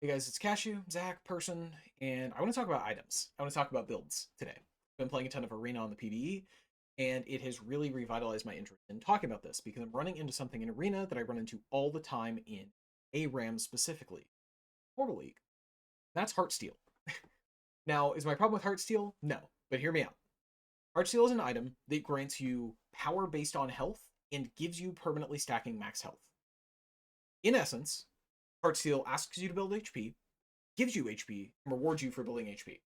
Hey guys, it's Cashew, Zach, Person, and I want to talk about items. I want to talk about builds today. I've been playing a ton of Arena on the PvE, and it has really revitalized my interest in talking about this because I'm running into something in Arena that I run into all the time in ARAM specifically, Portal League. That's heartsteel. Now, is my problem with heartsteel? No, but hear me out. Heartsteel is an item that grants you power based on health and gives you permanently stacking max health. In essence, heartsteel asks you to build HP, gives you HP, and rewards you for building HP.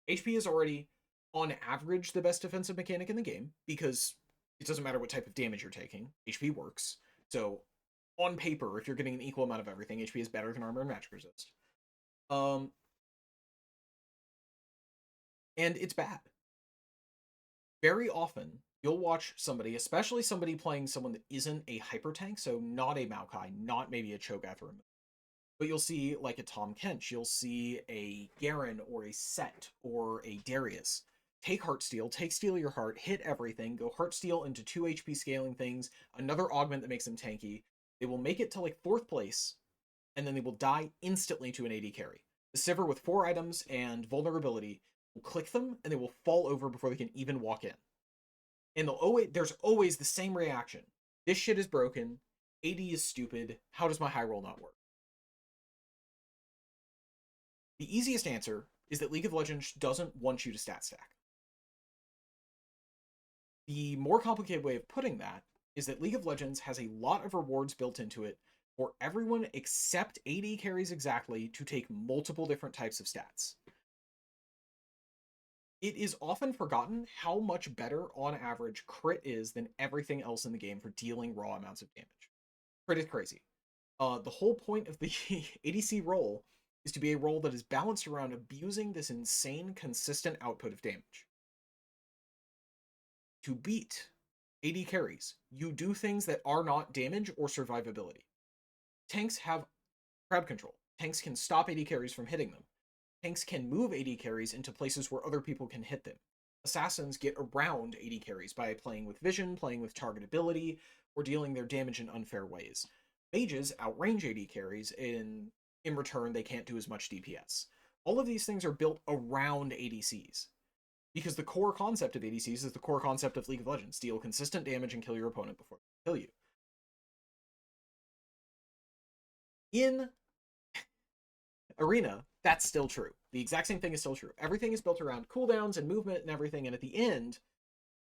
HP is already, on average, the best defensive mechanic in the game because it doesn't matter what type of damage you're taking, HP works. So, on paper, if you're getting an equal amount of everything, HP is better than armor and magic resist. Um, and it's bad. Very often, you'll watch somebody, especially somebody playing someone that isn't a hyper tank, so not a Maokai, not maybe a Cho'Gath or a, but you'll see like a Tom Kench, you'll see a Garen or a Set or a Darius. Take Heartsteel, take Steal Your Heart, hit everything, go Heartsteel into 2 HP scaling things, another augment that makes them tanky. They will make it to like 4th place, and then they will die instantly to an AD carry. The Sivir with 4 items and vulnerability will click them, and they will fall over before they can even walk in. And there's always the same reaction. This shit is broken. AD is stupid. How does my high roll not work? The easiest answer is that League of Legends doesn't want you to stat stack. The more complicated way of putting that is that League of Legends has a lot of rewards built into it for everyone except AD carries exactly to take multiple different types of stats. It is often forgotten how much better on average crit is than everything else in the game for dealing raw amounts of damage. Crit is crazy. The whole point of the ADC role is to be a role that is balanced around abusing this insane, consistent output of damage. To beat AD carries, you do things that are not damage or survivability. Tanks have crowd control. Tanks can stop AD carries from hitting them. Tanks can move AD carries into places where other people can hit them. Assassins get around AD carries by playing with vision, playing with targetability, or dealing their damage in unfair ways. Mages outrange AD carries, in return, they can't do as much DPS. All of these things are built around ADCs. Because the core concept of ADCs is the core concept of League of Legends. Deal consistent damage and kill your opponent before they kill you. In Arena, that's still true. The exact same thing is still true. Everything is built around cooldowns and movement and everything, and at the end,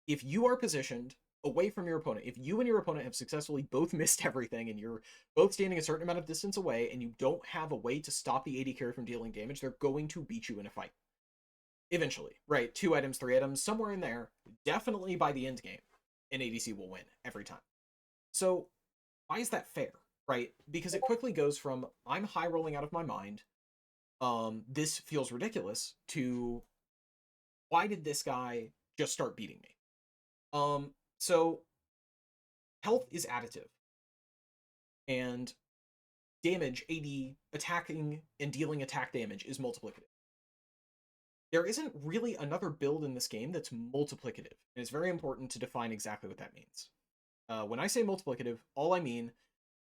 if you are positioned away from your opponent, if you and your opponent have successfully both missed everything and you're both standing a certain amount of distance away and you don't have a way to stop the AD carry from dealing damage, they're going to beat you in a fight. Eventually, right? 2 items, 3 items, somewhere in there, definitely by the end game, an ADC will win every time. So, why is that fair, right? Because it quickly goes from I'm high rolling out of my mind, this feels ridiculous, to why did this guy just start beating me? So health is additive, and damage, AD, attacking and dealing attack damage is multiplicative. There isn't really another build in this game that's multiplicative, and it's very important to define exactly what that means. When I say multiplicative, all I mean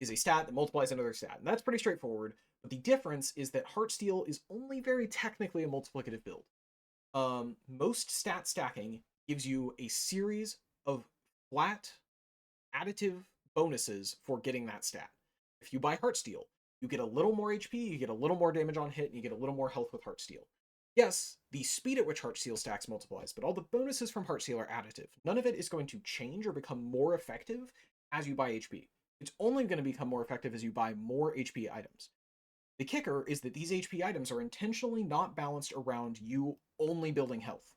is a stat that multiplies another stat, and that's pretty straightforward, but the difference is that Heartsteel is only very technically a multiplicative build. Most stat stacking gives you a series of flat additive bonuses for getting that stat. If you buy Heartsteel, you get a little more HP, you get a little more damage on hit, and you get a little more health with Heartsteel. Yes, the speed at which Heartsteel stacks multiplies, but all the bonuses from Heartsteel are additive. None of it is going to change or become more effective as you buy HP. It's only going to become more effective as you buy more HP items. The kicker is that these HP items are intentionally not balanced around you only building health.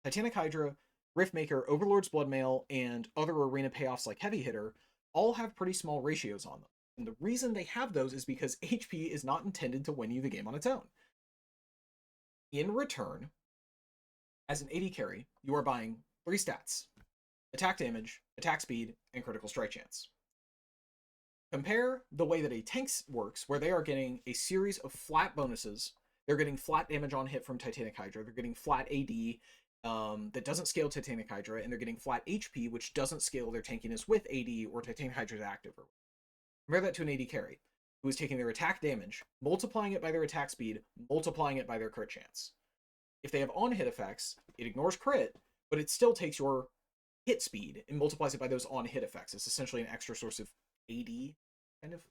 Titanic Hydra, Riftmaker, Overlord's Bloodmail, and other arena payoffs like Heavy Hitter all have pretty small ratios on them. And the reason they have those is because HP is not intended to win you the game on its own. In return, as an AD carry, you are buying 3 stats: attack damage, attack speed, and critical strike chance. Compare the way that a tank works, where they are getting a series of flat bonuses. They're getting flat damage on hit from Titanic Hydra. They're getting flat AD that doesn't scale Titanic Hydra, and they're getting flat HP, which doesn't scale their tankiness with AD or Titanic Hydra's active. Compare that to an AD carry. who is taking their attack damage, multiplying it by their attack speed, multiplying it by their crit chance. If they have on-hit effects, it ignores crit, but it still takes your hit speed and multiplies it by those on-hit effects. It's essentially an extra source of AD, kind of.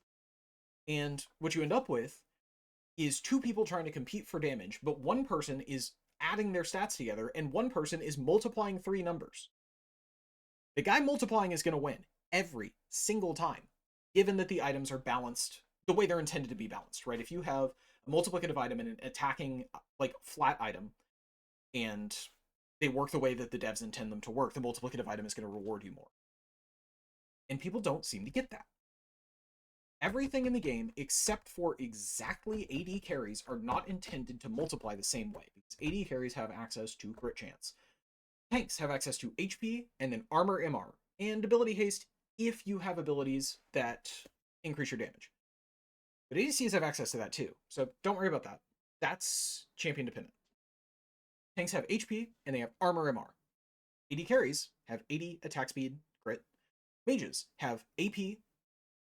And what you end up with is two people trying to compete for damage, but one person is adding their stats together, and one person is multiplying 3 numbers. The guy multiplying is going to win every single time, given that the items are balanced the way they're intended to be balanced, right? If you have a multiplicative item and an attacking, like, flat item, and they work the way that the devs intend them to work, the multiplicative item is going to reward you more. And people don't seem to get that. Everything in the game, except for exactly AD carries, are not intended to multiply the same way, because AD carries have access to crit chance. Tanks have access to HP, and then armor MR, and ability haste if you have abilities that increase your damage. But ADCs have access to that too, so don't worry about that. That's champion dependent. Tanks have HP, and they have armor MR. AD carries have 80 attack speed, crit. Mages have AP,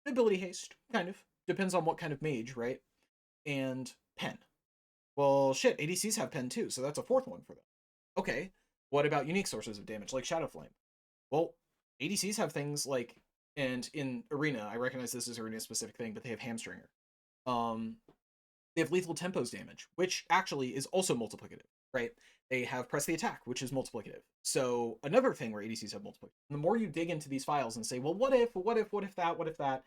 ability haste, kind of. Depends on what kind of mage, right? And pen. Well, shit, ADCs have pen too, so that's a 4th one for them. Okay, what about unique sources of damage, like Shadow Flame? Well, ADCs have things like, and in Arena, I recognize this is Arena-specific thing, but they have Hamstringer. They have lethal tempos damage, which actually is also multiplicative, right? They have press the attack, which is multiplicative. So another thing where ADCs have multiplicative. The more you dig into these files and say, well, what if that,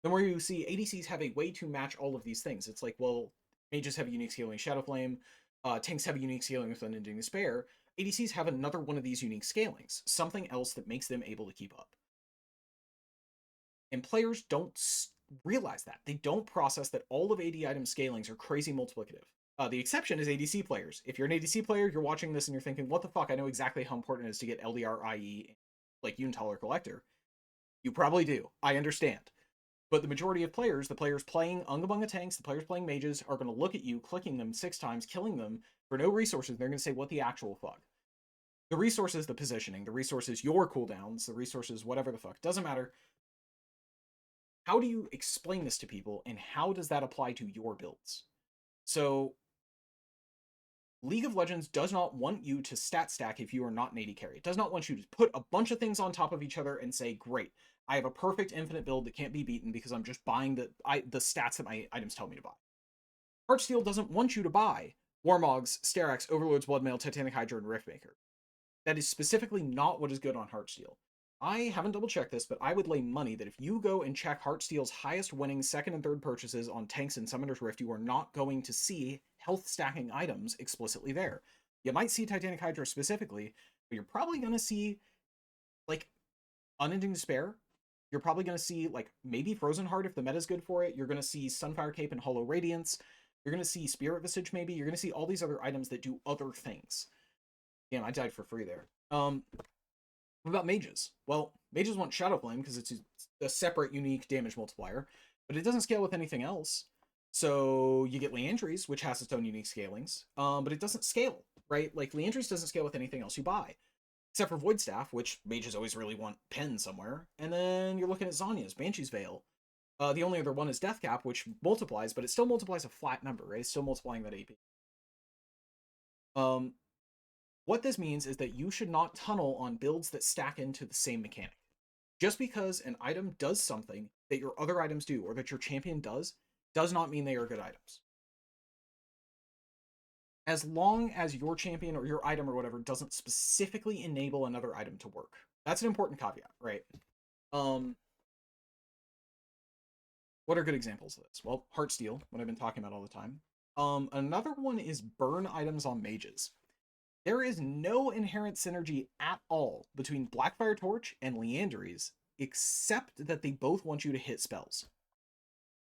the more you see ADCs have a way to match all of these things. It's like, well, mages have a unique scaling Shadow Flame, tanks have a unique scaling with Unending Despair. ADCs have another one of these unique scalings, something else that makes them able to keep up. And players don't realize that. They don't process that all of AD item scalings are crazy multiplicative. The exception is ADC players. If you're an ADC player, you're watching this and you're thinking, what the fuck, I know exactly how important it is to get LDR, IE, like Unitaller Collector. You probably do. I understand. But the majority of players, the players playing Ungabunga tanks, the players playing mages, are going to look at you, clicking them 6 times, killing them for no resources, and they're going to say, what the actual fuck? The resources, the positioning, the resources, your cooldowns, the resources, whatever the fuck, doesn't matter. How do you explain this to people, and how does that apply to your builds? So, League of Legends does not want you to stat stack if you are not an AD carry. It does not want you to put a bunch of things on top of each other and say, great, I have a perfect infinite build that can't be beaten because I'm just buying the stats that my items tell me to buy. Heartsteel doesn't want you to buy Warmogs, Sterak's, Overlord's Bloodmail, Titanic Hydra, and Riftmaker. That is specifically not what is good on Heartsteel. I haven't double-checked this, but I would lay money that if you go and check Heartsteel's highest winning 2nd and 3rd purchases on tanks and Summoner's Rift, you are not going to see health stacking items explicitly there. You might see Titanic Hydra specifically, but you're probably going to see, like, Unending Despair. You're probably going to see, like, maybe Frozen Heart if the meta's good for it. You're going to see Sunfire Cape and Hollow Radiance. You're going to see Spirit Visage, maybe. You're going to see all these other items that do other things. Damn, I died for free there. What about mages? Well, mages want Shadow Flame because it's a separate, unique damage multiplier, but it doesn't scale with anything else. So you get Leandry's, which has its own unique scalings, but it doesn't scale, right? Like, Leandry's doesn't scale with anything else you buy, except for Void Staff, which mages always really want pen somewhere. And then you're looking at Zanya's, Banshee's Veil. The only other one is Death Cap, which multiplies, but it still multiplies a flat number, right? It's still multiplying that AP. What this means is that you should not tunnel on builds that stack into the same mechanic. Just because an item does something that your other items do, or that your champion does not mean they are good items. As long as your champion or your item or whatever doesn't specifically enable another item to work. That's an important caveat, right? What are good examples of this? Well, Heartsteel, what I've been talking about all the time. Another one is burn items on mages. There is no inherent synergy at all between Blackfire Torch and Leandry's, except that they both want you to hit spells.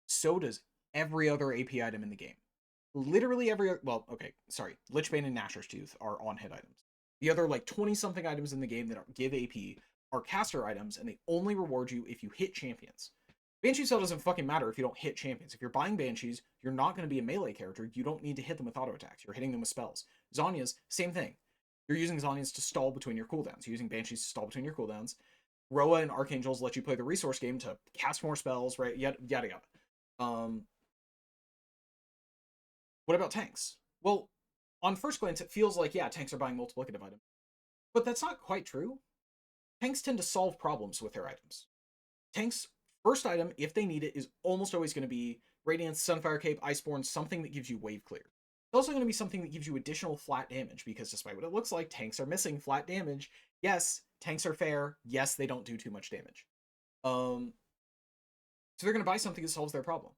So does every other AP item in the game. Literally every, well, okay, sorry, Lichbane and Nashor's Tooth are on-hit items. The other, like, 20-something items in the game that give AP are caster items, and they only reward you if you hit champions. Banshee Cell doesn't fucking matter if you don't hit champions. If you're buying Banshees, you're not going to be a melee character. You don't need to hit them with auto attacks. You're hitting them with spells. Zanya's, same thing. You're using Zanya's to stall between your cooldowns. You're using Banshees to stall between your cooldowns. Roa and Archangels let you play the resource game to cast more spells, right? Yada, yada, yada. Um, what about tanks? Well, on first glance, it feels like, yeah, tanks are buying multiplicative items. But that's not quite true. Tanks tend to solve problems with their items. Tanks' first item, if they need it, is almost always going to be Radiance, Sunfire Cape, Iceborne, something that gives you wave clear. It's also going to be something that gives you additional flat damage, because despite what it looks like, tanks are missing flat damage. Yes, tanks are fair. Yes, they don't do too much damage. So they're going to buy something that solves their problem.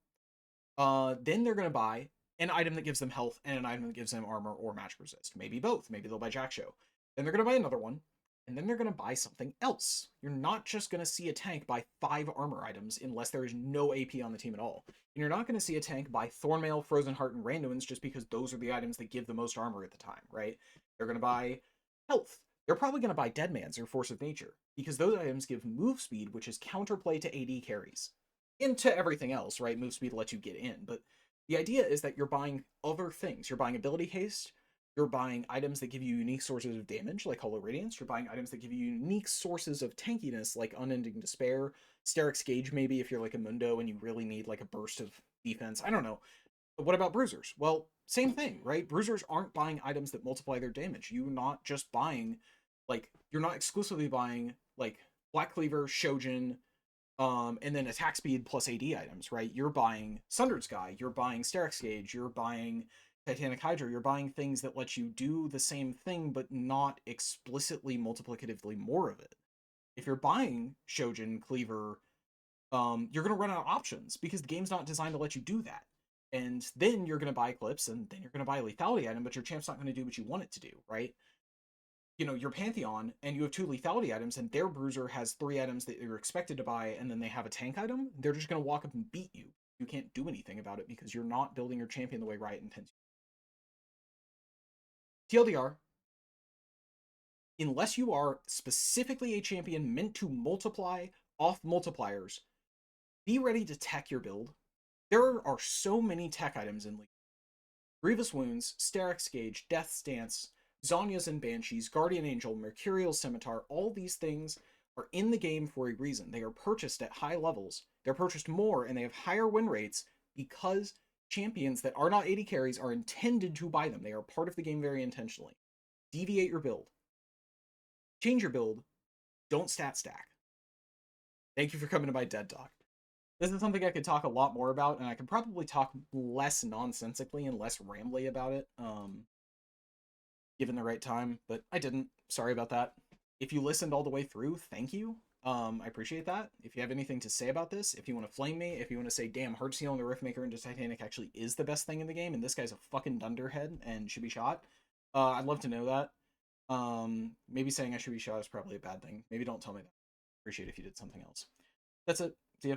Then they're going to buy an item that gives them health and an item that gives them armor or magic resist. Maybe both. Maybe they'll buy Jack Show. Then they're going to buy another one. And then they're going to buy something else. You're not just going to see a tank buy 5 armor items unless there is no AP on the team at all. And you're not going to see a tank buy Thornmail, Frozen Heart, and Randuin's just because those are the items that give the most armor at the time, right? They're going to buy health. They're probably going to buy Deadman's or Force of Nature because those items give move speed, which is counterplay to AD carries. Into everything else, right? Move speed lets you get in, but the idea is that you're buying other things. You're buying ability haste. You're buying items that give you unique sources of damage, like Hollow Radiance. You're buying items that give you unique sources of tankiness, like Unending Despair, Sterix Gauge, maybe if you're like a Mundo and you really need like a burst of defense. I don't know. But what about Bruisers? Well, same thing, right? Bruisers aren't buying items that multiply their damage. You're not just buying, like, you're not exclusively buying, like, Black Cleaver, Shojin, and then attack speed plus AD items, right? You're buying Sundered Sky, you're buying Sterix Gauge, you're buying Titanic Hydra, you're buying things that let you do the same thing, but not explicitly multiplicatively more of it. If you're buying Shojin, Cleaver, you're going to run out of options because the game's not designed to let you do that. And then you're going to buy Eclipse, and then you're going to buy a lethality item, but your champ's not going to do what you want it to do, right? Your Pantheon, and you have 2 lethality items, and their Bruiser has 3 items that you're expected to buy, and then they have a tank item, they're just going to walk up and beat you. You can't do anything about it because you're not building your champion the way Riot intends. TLDR, unless you are specifically a champion meant to multiply off multipliers, be ready to tech your build. There are so many tech items in League. Grievous Wounds, Sterix Gauge, Death Stance, Zonias and Banshees, Guardian Angel, Mercurial Scimitar, all these things are in the game for a reason. They are purchased at high levels. They're purchased more, and they have higher win rates because champions that are not AD carries are intended to buy them. They are part of the game very intentionally. Deviate your build. Change your build. Don't stat stack. Thank you for coming to my dead talk. This is something I could talk a lot more about, and I could probably talk less nonsensically and less rambly about it. Given the right time, but I didn't. Sorry about that. If you listened all the way through, thank you. I appreciate that. If you have anything to say about this, if you want to flame me, if you want to say, damn, heartsteel and the Riftmaker into Titanic actually is the best thing in the game, and this guy's a fucking dunderhead and should be shot, I'd love to know that. Maybe saying I should be shot is probably a bad thing. Maybe don't tell me that. Appreciate if you did something else. That's it. See ya.